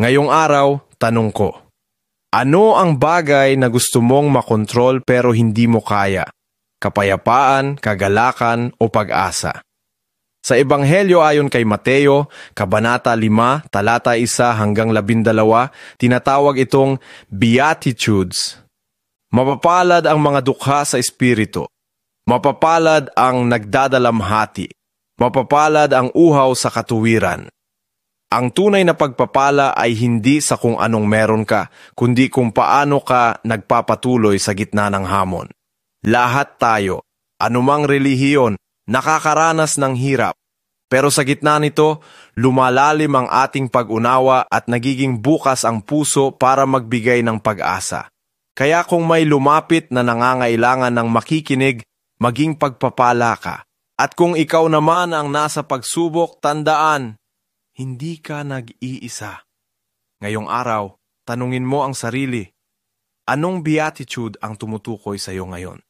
Ngayong araw, tanong ko, ano ang bagay na gusto mong makontrol pero hindi mo kaya? Kapayapaan, kagalakan o pag-asa? Sa Ebanghelyo ayon kay Mateo, Kabanata 5, talata 1 hanggang 12, tinatawag itong Beatitudes. Mapapalad ang mga dukha sa espiritu. Mapapalad ang nagdadalamhati. Mapapalad ang uhaw sa katuwiran. Ang tunay na pagpapala ay hindi sa kung anong meron ka, kundi kung paano ka nagpapatuloy sa gitna ng hamon. Lahat tayo, anumang relihiyon, nakakaranas ng hirap. Pero sa gitna nito, lumalalim ang ating pag-unawa at nagiging bukas ang puso para magbigay ng pag-asa. Kaya kung may lumapit na nangangailangan ng makikinig, maging pagpapala ka. At kung ikaw naman ang nasa pagsubok, tandaan, hindi ka nag-iisa. Ngayong araw, tanungin mo ang sarili, anong beatitude ang tumutukoy sa iyo ngayon?